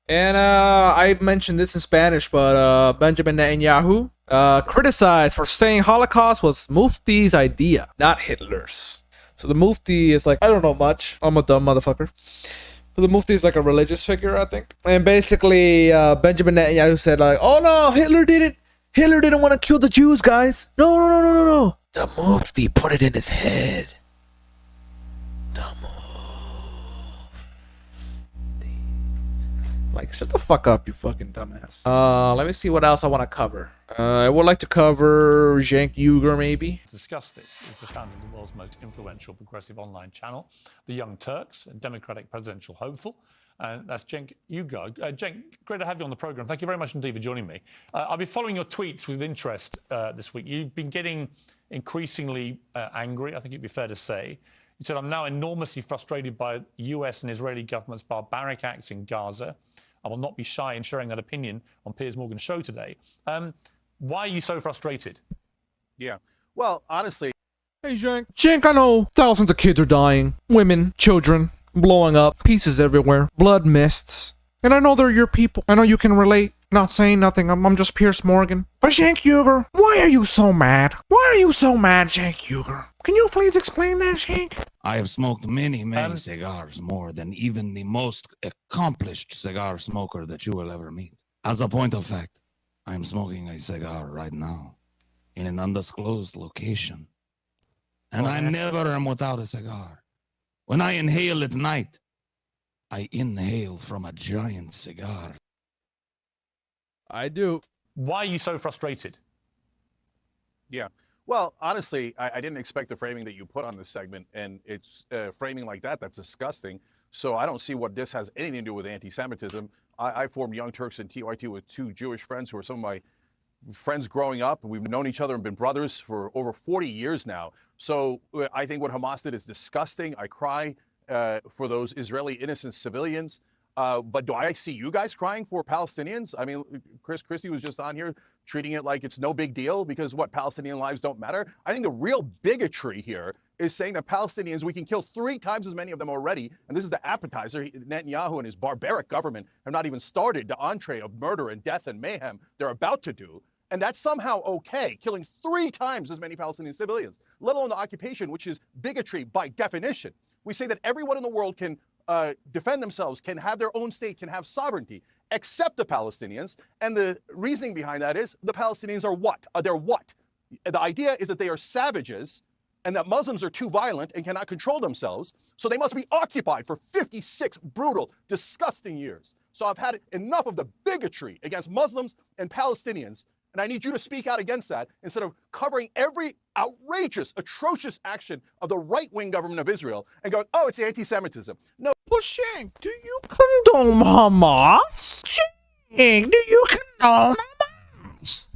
And I mentioned this in Spanish, but Benjamin Netanyahu criticized for saying Holocaust was Mufti's idea, not Hitler's. So the Mufti is like, I don't know much. I'm a dumb motherfucker. But the Mufti is like a religious figure, I think. And basically, Benjamin Netanyahu said like, oh no, Hitler didn't want to kill the Jews, guys. No, no, no, no, no, no. The Mufti put it in his head. The Like, shut the fuck up, you fucking dumbass. Let me see what else I want to cover. I would like to cover Cenk Uygur, maybe. To discuss this is the founder of the world's most influential progressive online channel, The Young Turks, a Democratic presidential hopeful. And that's Cenk Uygur. Cenk, great to have you on the program. Thank you very much indeed for joining me. I've been following your tweets with interest this week. You've been getting increasingly angry, I think it'd be fair to say. You said, I'm now enormously frustrated by US and Israeli government's barbaric acts in Gaza. I will not be shy in sharing that opinion on Piers Morgan's show today. Why are you so frustrated? Yeah. Well, honestly. Hey, Cenk. Cenk, I know thousands of kids are dying. Women, children, blowing up, pieces everywhere, blood mists. And I know they're your people. I know you can relate. Not saying nothing. I'm just Piers Morgan. But Cenk Uygur, why are you so mad? Why are you so mad, Cenk Uygur? Can you please explain that, Cenk? I have smoked many cigars, more than even the most accomplished cigar smoker that you will ever meet. As a point of fact, I am smoking a cigar right now in an undisclosed location. And I never am without a cigar. When I inhale at night, I inhale from a giant cigar. I do. Why are you so frustrated? Yeah. Well, honestly, I didn't expect the framing that you put on this segment, and it's framing like that. That's disgusting. So I don't see what this has anything to do with anti-Semitism. I formed Young Turks and TYT with two Jewish friends who are some of my friends growing up. We've known each other and been brothers for over 40 years now. So I think what Hamas did is disgusting. I cry for those Israeli innocent civilians. But do I see you guys crying for Palestinians? I mean, Chris Christie was just on here treating it like it's no big deal because what, Palestinian lives don't matter? I think the real bigotry here is saying that Palestinians, we can kill 3 times as many of them already. And this is the appetizer. Netanyahu and his barbaric government have not even started the entree of murder and death and mayhem they're about to do. And that's somehow okay, killing 3 times as many Palestinian civilians, let alone the occupation, which is bigotry by definition. We say that everyone in the world can defend themselves, can have their own state, can have sovereignty, except the Palestinians. And the reasoning behind that is the Palestinians are what? They're what? The idea is that they are savages and that Muslims are too violent and cannot control themselves, so they must be occupied for 56 brutal, disgusting years. So I've had enough of the bigotry against Muslims and Palestinians, and I need you to speak out against that instead of covering every outrageous, atrocious action of the right-wing government of Israel and going, oh, it's anti-Semitism. No. Well, Cenk, do you condone Hamas? Cenk, do you condone Hamas?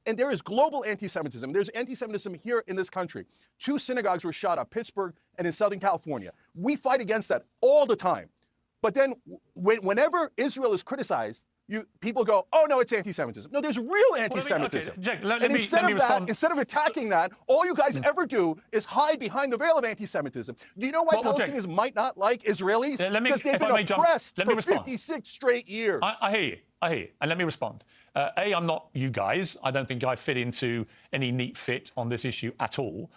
And there is global anti-Semitism. There's anti-Semitism here in this country. 2 synagogues were shot at Pittsburgh and in Southern California. We fight against that all the time. But then whenever Israel is criticized, people go, oh, no, it's anti-Semitism. No, there's real anti-Semitism. Well, okay, Cenk, and instead of attacking that, all you guys ever do is hide behind the veil of anti-Semitism. Do you know why Palestinians might not like Israelis? Because they've been oppressed for 56 straight years. I hear you. And let me respond. A, I'm not you guys. I don't think I fit into any neat fit on this issue at all.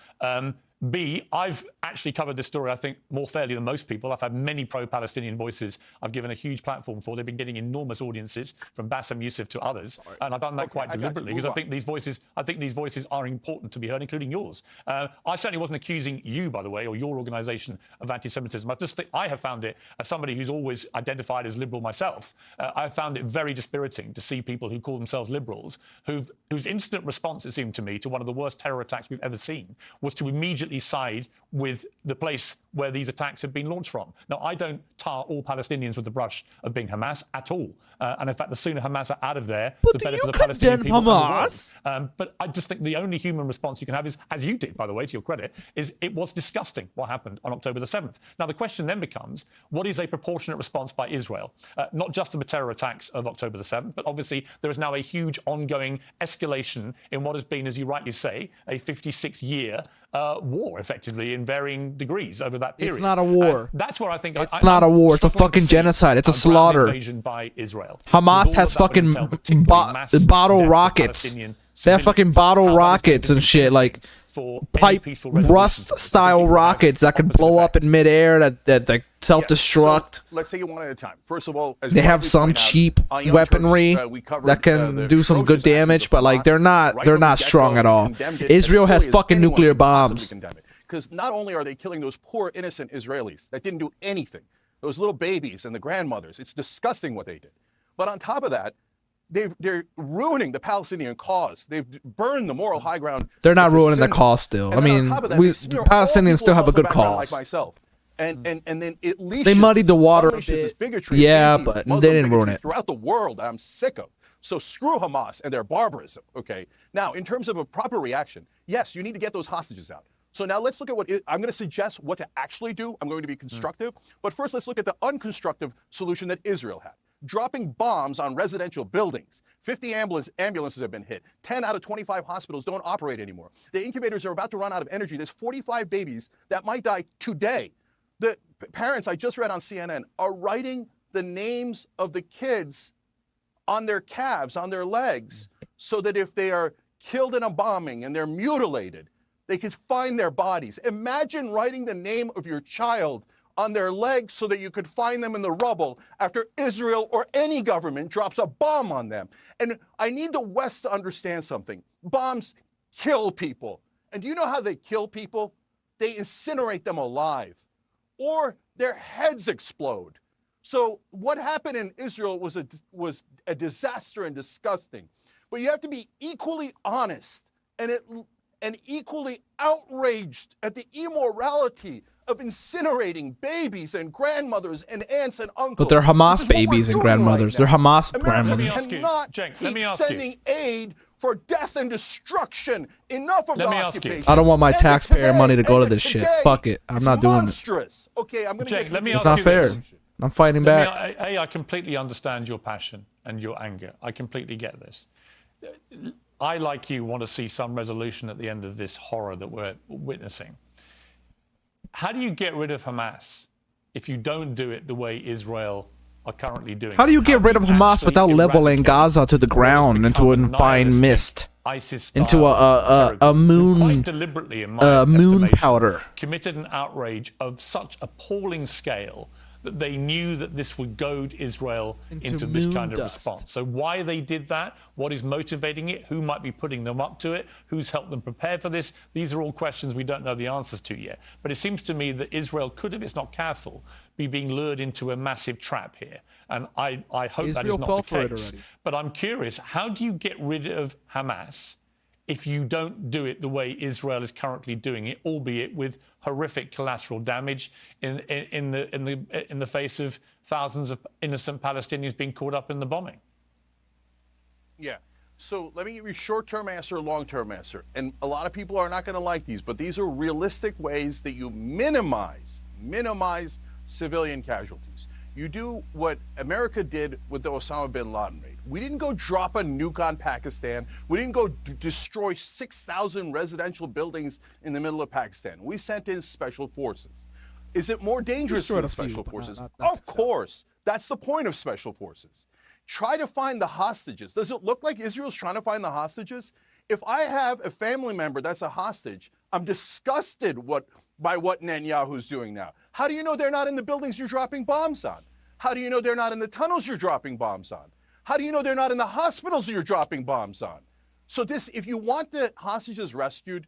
B, I've actually covered this story, I think, more fairly than most people. I've had many pro-Palestinian voices I've given a huge platform for. They've been getting enormous audiences, from Bassem Youssef to others. And I've done that quite deliberately because I think these voices are important to be heard, including yours. I certainly wasn't accusing you, by the way, or your organisation of anti-Semitism. I just think I have found it, as somebody who's always identified as liberal myself, I found it very dispiriting to see people who call themselves liberals, whose instant response, it seemed to me, to one of the worst terror attacks we've ever seen, was to immediately side with the place where these attacks have been launched from. Now, I don't tar all Palestinians with the brush of being Hamas at all. And in fact, the sooner Hamas are out of there, the better for the Palestinian people and the world. But I just think the only human response you can have is, as you did, by the way, to your credit, is it was disgusting what happened on October the 7th. Now, the question then becomes, what is a proportionate response by Israel? Not just to the terror attacks of October the 7th, but obviously there is now a huge ongoing escalation in what has been, as you rightly say, a 56-year war, effectively, in varying degrees over that period. It's not a war. That's where I think It's not a war. It's a struggling to fucking see genocide. It's a ground slaughter. invasion by Israel. Hamas With all has that would fucking entail, particularly mass bottle deaths of rockets. Palestinian They have civilians. fucking bottle How that is going rockets to and be shit, like for any pipe peaceful resolution. rust style rockets that can blow up in midair that like self-destruct. So, let's take it one at a time. First of all, as They you have rightly some point out, cheap on Young weaponry Turks, we covered, that can the do some good atrocious actions damage, of but like Hamas. they're not Right from the strong get-go, at all. condemned it Israel as has fully as fucking anyone nuclear could possibly bombs. condemn it. Because not only are they killing those poor innocent Israelis that didn't do anything, those little babies and the grandmothers, it's disgusting what they did. But on top of that, they're ruining the Palestinian cause. They've burned the moral high ground. They're not with ruining the symbols. cause still. And I then on mean, top of that, we they smear all Palestinians people still of have a Muslim good background cause. like myself. And then it leashes They muddied the water a unleashes this bit. bigotry, Yeah, maybe but Muslim they didn't ruin bigotry it. throughout the world that I'm sick of. So screw Hamas and their barbarism, okay? Now, in terms of a proper reaction, yes, you need to get those hostages out. So now let's look at I'm going to suggest what to actually do. I'm going to be constructive. But first, let's look at the unconstructive solution that Israel had. Dropping bombs on residential buildings. 50 ambulances have been hit. 10 out of 25 hospitals don't operate anymore. The incubators are about to run out of energy. There's 45 babies that might die today. The parents, I just read on CNN, are writing the names of the kids on their calves, on their legs, so that if they are killed in a bombing and they're mutilated, they could find their bodies. Imagine writing the name of your child on their legs so that you could find them in the rubble after Israel or any government drops a bomb on them. And I need the West to understand something. Bombs kill people. And do you know how they kill people? They incinerate them alive, or their heads explode. So what happened in Israel was a disaster and disgusting. But you have to be equally honest and equally outraged at the immorality of incinerating babies and grandmothers and aunts and uncles. But they're Hamas Which is what we're babies and doing grandmothers. right They're now. Hamas America grandmothers. ask you, cannot Cenk, let me keep ask you. sending aid for death and destruction. Enough of Let the me ask you. occupation. I don't want my End it taxpayer today. money to go End to it this shit. today. Fuck it. I'm It's not doing it. monstrous. Okay, I'm going to Cenk, get let me to ask the It's not you fair. this. I'm fighting Let back. me, I completely understand your passion and your anger. I completely get this. I, like you, want to see some resolution at the end of this horror that we're witnessing. How do you get rid of Hamas if you don't do it the way Israel are currently doing? How do you get rid of Hamas actually without leveling eradicate Gaza to the what has ground into become a fine nihilistic mist? ISIS-style Into a terror group who moon- quite deliberately, in my moon estimation, powder. committed an outrage of such appalling scale that they knew that this would goad Israel into this moon kind of dust. response. So why they did that, what is motivating it, who might be putting them up to it, who's helped them prepare for this, these are all questions we don't know the answers to yet. But it seems to me that Israel could, if it's not careful, be being lured into a massive trap here. And I hope that Israel is fell not for the it case. already. But I'm curious, how do you get rid of Hamas if you don't do it the way Israel is currently doing it, albeit with horrific collateral damage in the face of thousands of innocent Palestinians being caught up in the bombing? Yeah. So let me give you a short-term answer, long-term answer. And a lot of people are not going to like these, but these are realistic ways that you minimize civilian casualties. You do what America did with the Osama bin Laden raid. We didn't go drop a nuke on Pakistan. We didn't go destroy 6,000 residential buildings in the middle of Pakistan. We sent in special forces. Is it more dangerous Destroyed than a few, special but forces? not Of course. That's the point of special forces. Try to find the hostages. Does it look like Israel's trying to find the hostages? If I have a family member that's a hostage, I'm disgusted by what Netanyahu's doing now. How do you know they're not in the buildings you're dropping bombs on? How do you know they're not in the tunnels you're dropping bombs on? How do you know they're not in the hospitals you're dropping bombs on? So if you want the hostages rescued,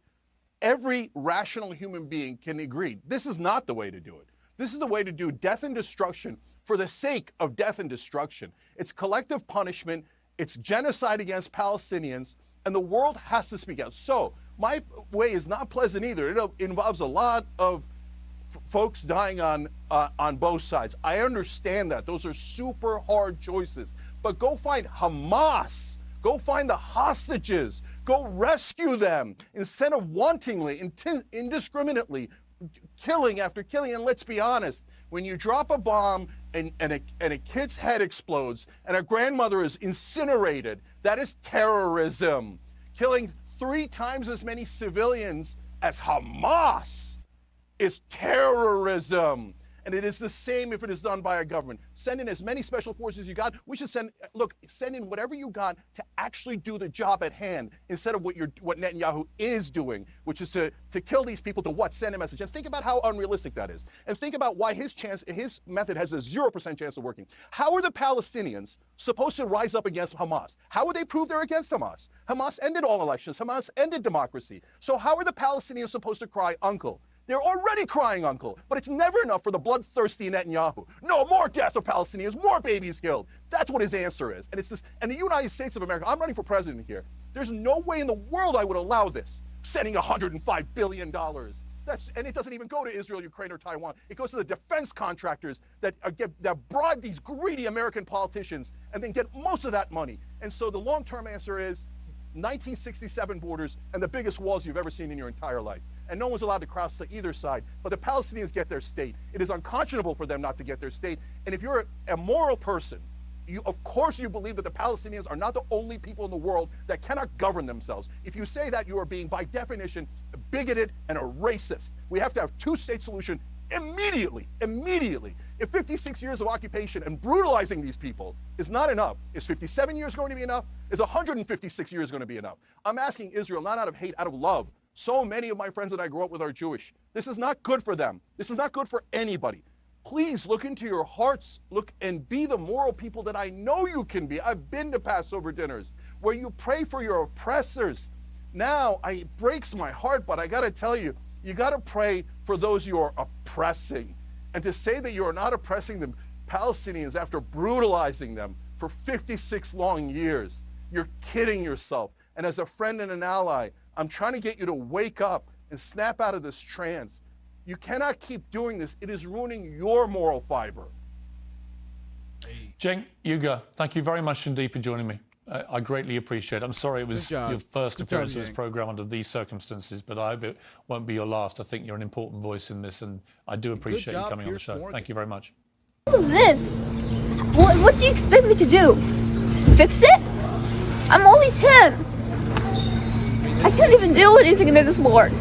every rational human being can agree this is not the way to do it. This is the way to do death and destruction for the sake of death and destruction. It's collective punishment. It's genocide against Palestinians, and the world has to speak out. So my way is not pleasant either. It involves a lot of folks dying on both sides. I understand that. Those are super hard choices. But go find Hamas. Go find the hostages. Go rescue them instead of wantonly, indiscriminately killing after killing. And let's be honest, when you drop a bomb and a kid's head explodes and a grandmother is incinerated, that is terrorism. Killing 3 times as many civilians as Hamas is terrorism. And it is the same if it is done by a government. Send in as many special forces you got. We should send in whatever you got to actually do the job at hand instead of what Netanyahu is doing, which is to kill these people to send a message. And think about how unrealistic that is. And think about why his method has a 0% chance of working. How are the Palestinians supposed to rise up against Hamas? How would they prove they're against Hamas? Hamas ended all elections. Hamas ended democracy. So how are the Palestinians supposed to cry uncle? They're already crying uncle, but it's never enough for the bloodthirsty Netanyahu. No, more death of Palestinians, more babies killed. That's what his answer is. And it's this, and the United States of America, I'm running for president here. There's no way in the world I would allow this, sending $105 billion. And it doesn't even go to Israel, Ukraine, or Taiwan. It goes to the defense contractors that bribe these greedy American politicians and then get most of that money. And so the long-term answer is 1967 borders and the biggest walls you've ever seen in your entire life. And no one's allowed to cross to either side. But the Palestinians get their state. It is unconscionable for them not to get their state. And if you're a moral person, of course you believe that the Palestinians are not the only people in the world that cannot govern themselves. If you say that, you are being, by definition, bigoted and a racist. We have to have two-state solution immediately. If 56 years of occupation and brutalizing these people is not enough, is 57 years going to be enough? Is 156 years going to be enough? I'm asking Israel, not out of hate, out of love. So many of my friends that I grew up with are Jewish. This is not good for them. This is not good for anybody. Please look into your hearts, look and be the moral people that I know you can be. I've been to Passover dinners where you pray for your oppressors. Now, it breaks my heart, but I got to tell you, you got to pray for those you are oppressing. And to say that you are not oppressing the Palestinians after brutalizing them for 56 long years, you're kidding yourself. And as a friend and an ally, I'm trying to get you to wake up and snap out of this trance. You cannot keep doing this. It is ruining your moral fiber. Cenk, Yuga, thank you very much indeed for joining me. I greatly appreciate it. I'm sorry it was your first appearance of this program under these circumstances, but I hope it won't be your last. I think you're an important voice in this, and I do appreciate you coming on the show. Thank you very much. This? What do you expect me to do? Fix it? I'm only 10. I can't even do anything in this board.